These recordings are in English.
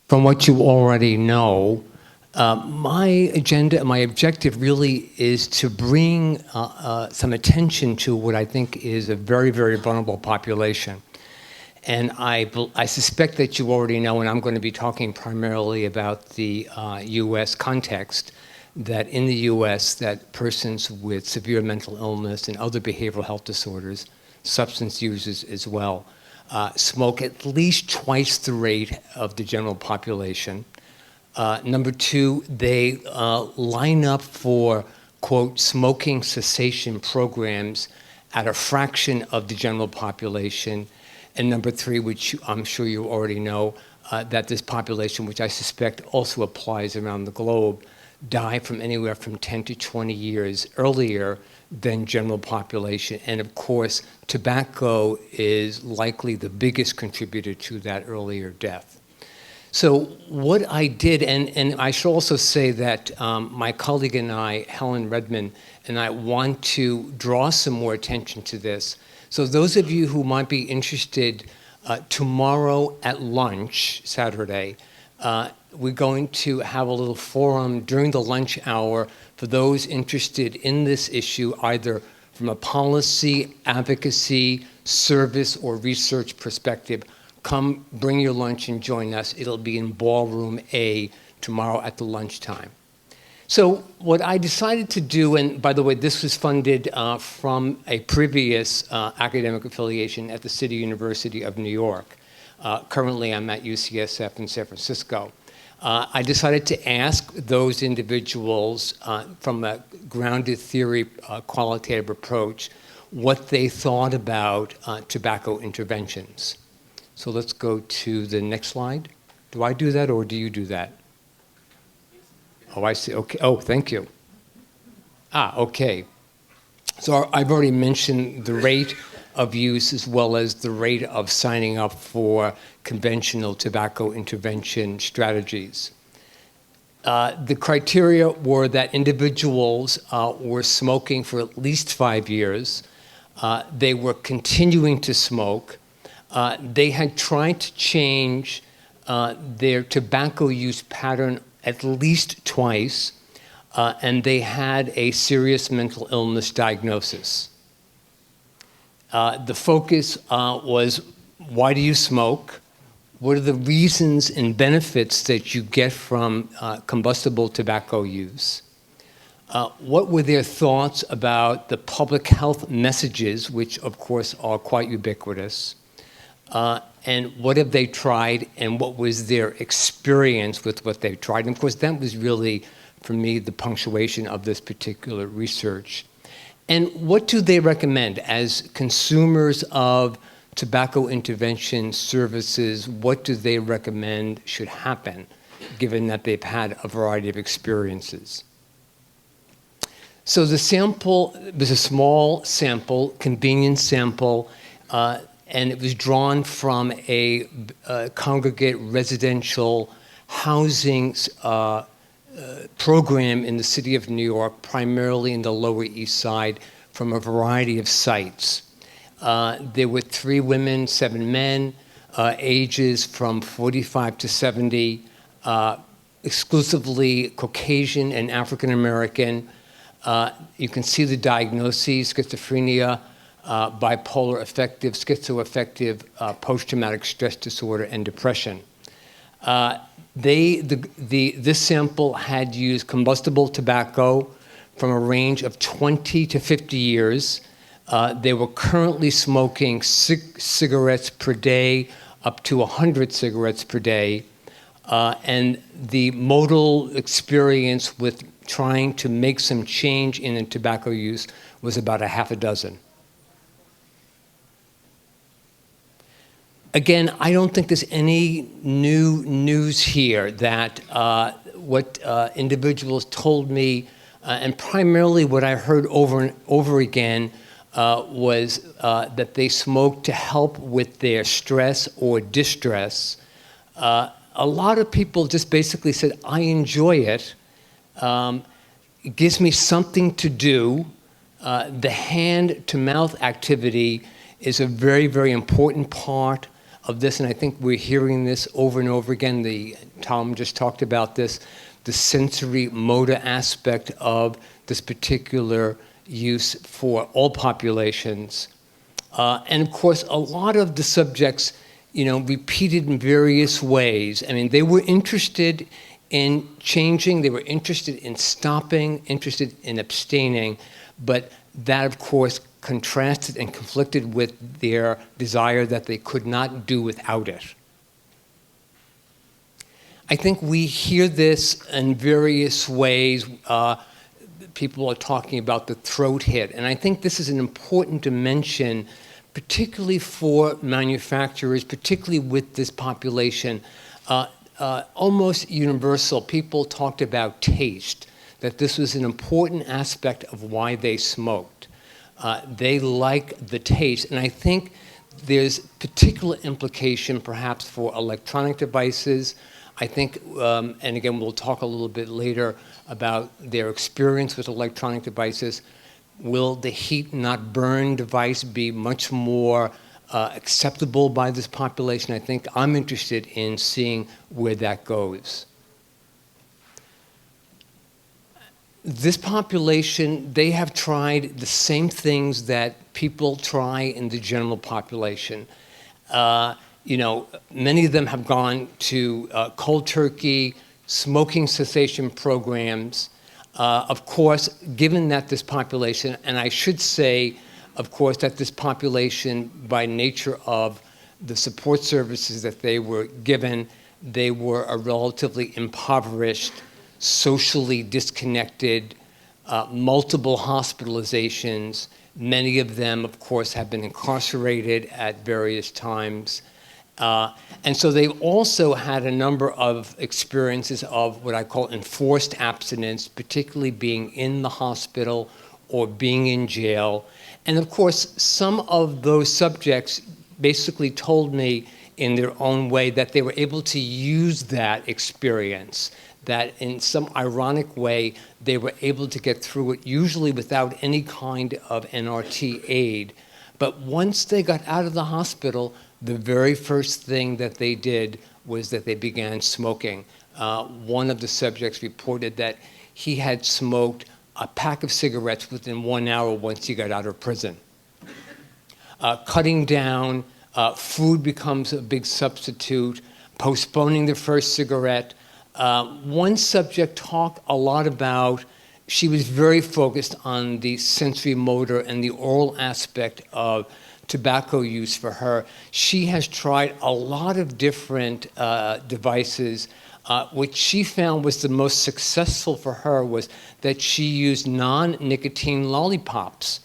From what you already know, my agenda, my objective really is to bring some attention to what I think is a very, very vulnerable population. And I suspect that you already know, and I'm going to be talking primarily about the U.S. context, that in the U.S. that persons with severe mental illness and other behavioral health disorders, substance users as well, smoke at least twice the rate of the general population. Number two, they line up for, quote, smoking cessation programs at a fraction of the general population. And number three, which I'm sure you already know, that this population, which I suspect also applies around the globe, die from anywhere from 10 to 20 years earlier than general population. And of course, tobacco is likely the biggest contributor to that earlier death. So what I did, and I should also say that my colleague and I, Helen Redmond, and I want to draw some more attention to this. So those of you who might be interested, tomorrow at lunch, Saturday, we're going to have a little forum during the lunch hour for those interested in this issue, either from a policy, advocacy, service, or research perspective. Come, bring your lunch and join us. It'll be in Ballroom A tomorrow at the lunchtime. So what I decided to do, and by the way, this was funded from a previous academic affiliation at the City University of New York. Currently, I'm at UCSF in San Francisco. I decided to ask those individuals from a grounded theory qualitative approach what they thought about tobacco interventions. So let's go to the next slide. Do I do that or do you do that? Oh, I see. Okay. Oh, thank you. Okay. So I've already mentioned the rate of use as well as the rate of signing up for conventional tobacco intervention strategies. The criteria were that individuals were smoking for at least 5 years. They were continuing to smoke. They had tried to change their tobacco use pattern at least twice, and they had a serious mental illness diagnosis. The focus was, why do you smoke? What are the reasons and benefits that you get from combustible tobacco use? What were their thoughts about the public health messages, which of course are quite ubiquitous? And what have they tried, and what was their experience with what they tried? And of course, that was really, for me, the punctuation of this particular research. And what do they recommend as consumers of tobacco intervention services? What do they recommend should happen, given that they've had a variety of experiences? So the sample was a small sample, convenient sample, and it was drawn from a congregate residential housing program in the city of New York, primarily in the Lower East Side, from a variety of sites. There were 3 women, 7 men, ages from 45 to 70, exclusively Caucasian and African American. You can see the diagnoses: schizophrenia, bipolar affective, schizoaffective, post-traumatic stress disorder, and depression. This sample had used combustible tobacco from a range of 20 to 50 years. They were currently smoking cigarettes per day, up to 100 cigarettes per day. And the modal experience with trying to make some change in the tobacco use was about a half a dozen. Again, I don't think there's any new news here that what individuals told me, and primarily what I heard over and over again, was that they smoked to help with their stress or distress. A lot of people just basically said, I enjoy it. It gives me something to do. The hand-to-mouth activity is a very, very important part of this, and I think we're hearing this over and over again. Tom just talked about this, the sensory motor aspect of this particular use for all populations. And of course, a lot of the subjects, repeated in various ways. I mean, they were interested in changing, they were interested in stopping, interested in abstaining, but that, of course, contrasted and conflicted with their desire that they could not do without it. I think we hear this in various ways. People are talking about the throat hit, and I think this is an important dimension, particularly for manufacturers, particularly with this population. Almost universal, people talked about taste, that this was an important aspect of why they smoked. They like the taste, and I think there's particular implication perhaps for electronic devices. I think, and again, we'll talk a little bit later about their experience with electronic devices. Will the heat not burn device be much more acceptable by this population? I think I'm interested in seeing where that goes. This population, they have tried the same things that people try in the general population. Many of them have gone to cold turkey, smoking cessation programs. Of course, given that this population, and I should say, of course, that this population, by nature of the support services that they were given, they were a relatively impoverished, socially disconnected, multiple hospitalizations. Many of them, of course, have been incarcerated at various times. And so they've also had a number of experiences of what I call enforced abstinence, particularly being in the hospital or being in jail. And of course, some of those subjects basically told me in their own way that they were able to use that experience, that in some ironic way, they were able to get through it, usually without any kind of NRT aid. But once they got out of the hospital, the very first thing that they did was that they began smoking. One of the subjects reported that he had smoked a pack of cigarettes within 1 hour once he got out of prison. Cutting down, food becomes a big substitute, postponing the first cigarette. One subject talked a lot about, she was very focused on the sensory motor and the oral aspect of tobacco use for her. She has tried a lot of different devices. What she found was the most successful for her was that she used non-nicotine lollipops.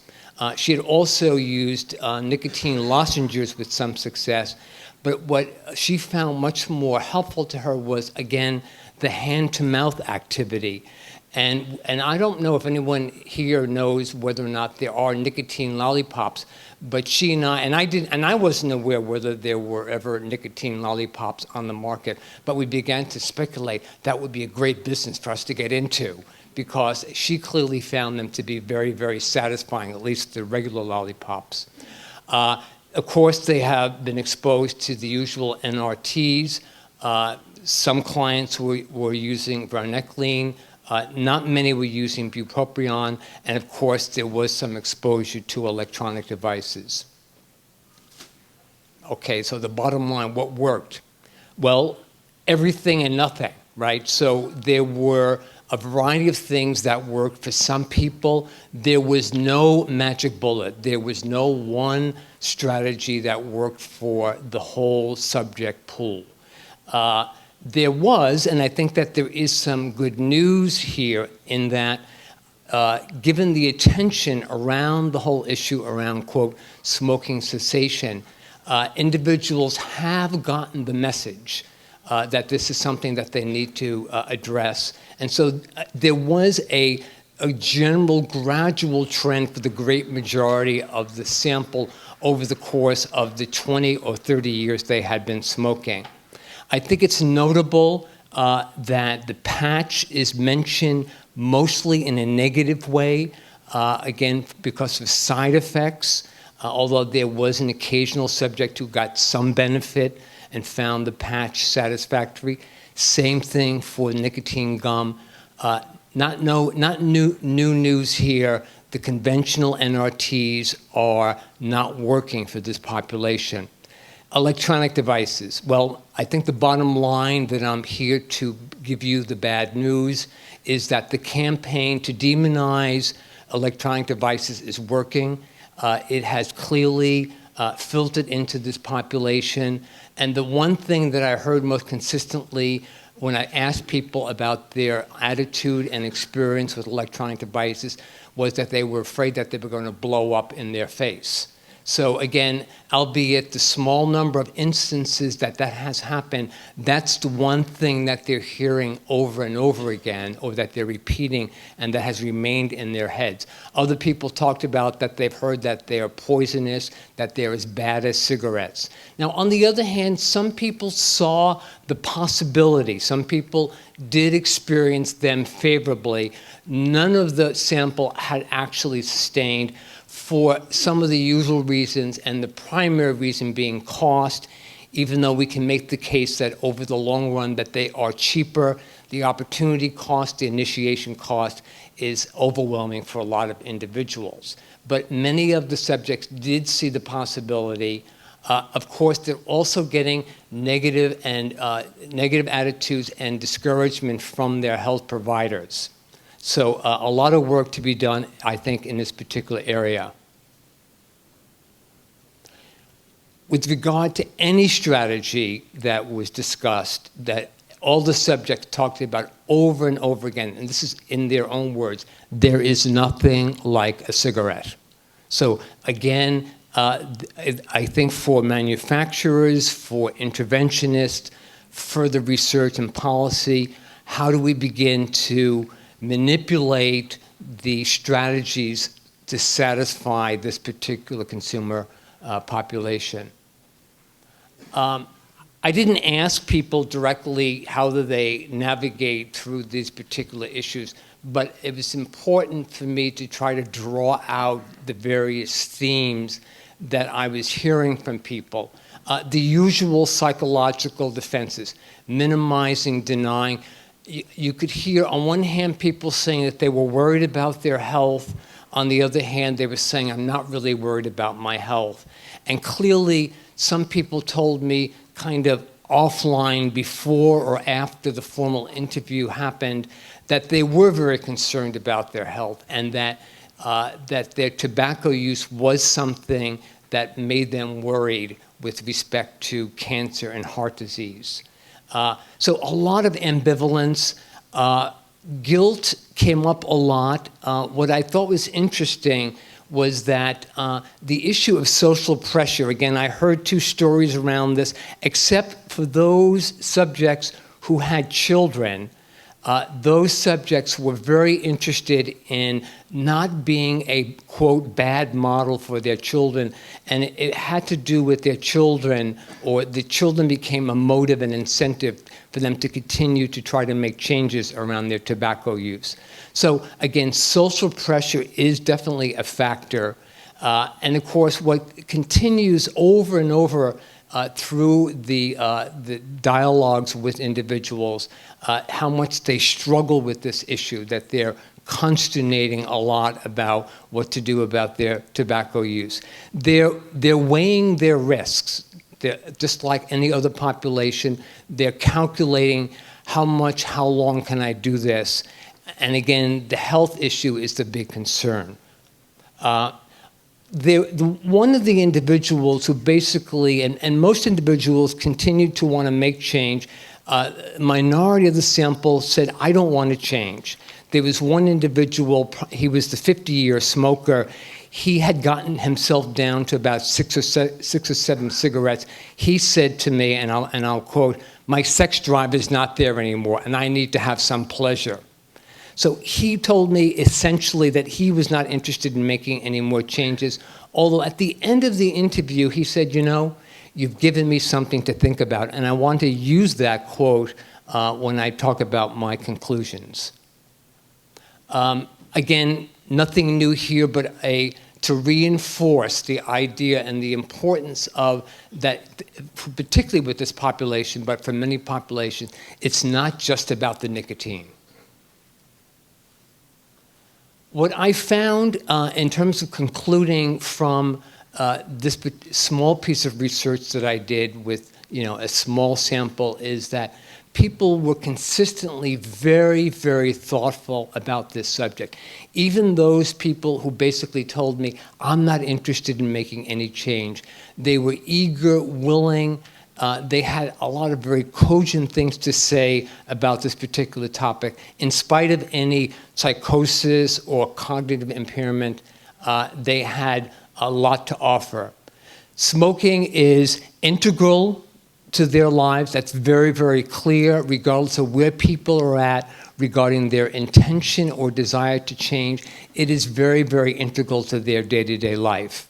She had also used nicotine lozenges with some success, but what she found much more helpful to her was, again, the hand-to-mouth activity. And I don't know if anyone here knows whether or not there are nicotine lollipops, but she and I wasn't aware whether there were ever nicotine lollipops on the market, but we began to speculate that would be a great business for us to get into, because she clearly found them to be very, very satisfying, at least the regular lollipops. Of course, they have been exposed to the usual NRTs. Some clients were using varenicline. Not many were using bupropion, and of course there was some exposure to electronic devices. Okay, so the bottom line, what worked? Well, everything and nothing, right? So there were a variety of things that worked for some people. There was no magic bullet. There was no one strategy that worked for the whole subject pool. There was, and I think that there is some good news here in that given the attention around the whole issue around, quote, smoking cessation, individuals have gotten the message that this is something that they need to address. And so there was a general gradual trend for the great majority of the sample over the course of the 20 or 30 years they had been smoking. I think it's notable that the patch is mentioned mostly in a negative way, again, because of side effects. although there was an occasional subject who got some benefit and found the patch satisfactory. Same thing for nicotine gum. Not new news here. The conventional NRTs are not working for this population. Electronic devices. Well, I think the bottom line that I'm here to give you the bad news is that the campaign to demonize electronic devices is working. It has clearly filtered into this population. And the one thing that I heard most consistently when I asked people about their attitude and experience with electronic devices was that they were afraid that they were going to blow up in their face. So again, albeit the small number of instances that has happened, that's the one thing that they're hearing over and over again, or that they're repeating, and that has remained in their heads. Other people talked about that they've heard that they are poisonous, that they're as bad as cigarettes. Now, on the other hand, some people saw the possibility. Some people did experience them favorably. None of the sample had actually sustained, for some of the usual reasons, and the primary reason being cost, even though we can make the case that over the long run that they are cheaper. The opportunity cost, the initiation cost is overwhelming for a lot of individuals. But many of the subjects did see the possibility. Of course, they're also getting negative attitudes and discouragement from their health providers. So a lot of work to be done, I think, in this particular area. With regard to any strategy that was discussed, that all the subjects talked about over and over again, and this is in their own words, there is nothing like a cigarette. So again, I think for manufacturers, for interventionists, further research and policy, how do we begin to manipulate the strategies to satisfy this particular consumer population? I didn't ask people directly how do they navigate through these particular issues, but it was important for me to try to draw out the various themes that I was hearing from people. The usual psychological defenses, minimizing, denying. You could hear on one hand people saying that they were worried about their health. On the other hand, they were saying, I'm not really worried about my health. And clearly, some people told me kind of offline before or after the formal interview happened that they were very concerned about their health, and that their tobacco use was something that made them worried with respect to cancer and heart disease. So a lot of ambivalence. Guilt came up a lot. What I thought was interesting was that the issue of social pressure, again, I heard two stories around this, except for those subjects who had children. Those subjects were very interested in not being a, quote, bad model for their children, and it had to do with their children, or the children became a motive and incentive for them to continue to try to make changes around their tobacco use. So again, social pressure is definitely a factor. And of course, what continues over and over through the dialogues with individuals, how much they struggle with this issue, that they're consternating a lot about what to do about their tobacco use. They're weighing their risks. Just like any other population, they're calculating how much, how long can I do this? And again, the health issue is the big concern. One of the individuals who basically, and most individuals continued to want to make change, minority of the sample said, I don't want to change. There was one individual, he was the 50-year smoker. He had gotten himself down to about six or seven cigarettes. He said to me, and I'll quote, my sex drive is not there anymore, and I need to have some pleasure. So he told me essentially that he was not interested in making any more changes, although at the end of the interview, he said, you know, you've given me something to think about, and I want to use that quote when I talk about my conclusions. Again, nothing new here, but a to reinforce the idea and the importance of that, particularly with this population, but for many populations, it's not just about the nicotine. What I found in terms of concluding from this small piece of research that I did with a small sample is that people were consistently very, very thoughtful about this subject. Even those people who basically told me, I'm not interested in making any change, they were eager, willing. They had a lot of very cogent things to say about this particular topic. In spite of any psychosis or cognitive impairment, they had a lot to offer. Smoking is integral to their lives. That's very, very clear, regardless of where people are at regarding their intention or desire to change. It is very, very integral to their day-to-day life.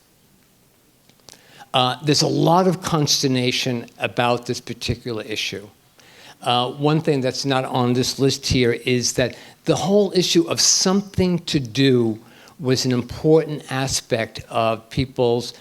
There's a lot of consternation about this particular issue. One thing that's not on this list here is that the whole issue of something to do was an important aspect of people's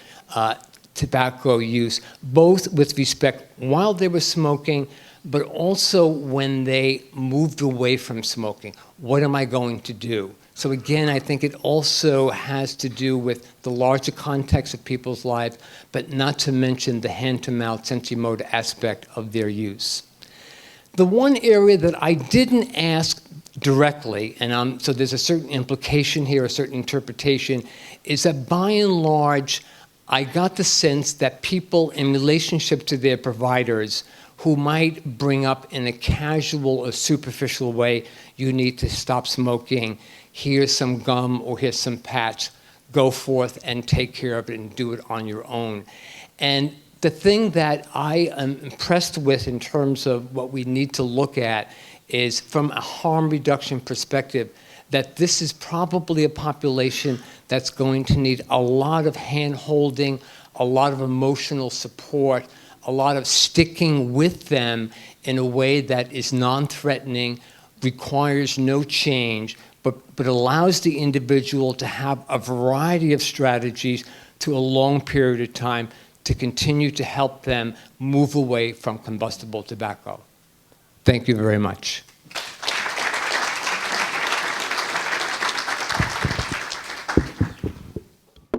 tobacco use, both with respect while they were smoking, but also when they moved away from smoking. What am I going to do? So again, I think it also has to do with the larger context of people's lives, but not to mention the hand-to-mouth sensory-motor aspect of their use. The one area that I didn't ask directly, and so there's a certain implication here, a certain interpretation, is that by and large, I got the sense that people in relationship to their providers who might bring up in a casual or superficial way, you need to stop smoking, here's some gum or here's some patch, go forth and take care of it and do it on your own. And the thing that I am impressed with in terms of what we need to look at is from a harm reduction perspective, that this is probably a population that's going to need a lot of hand-holding, a lot of emotional support, a lot of sticking with them in a way that is non-threatening, requires no change, but allows the individual to have a variety of strategies to a long period of time to continue to help them move away from combustible tobacco. Thank you very much.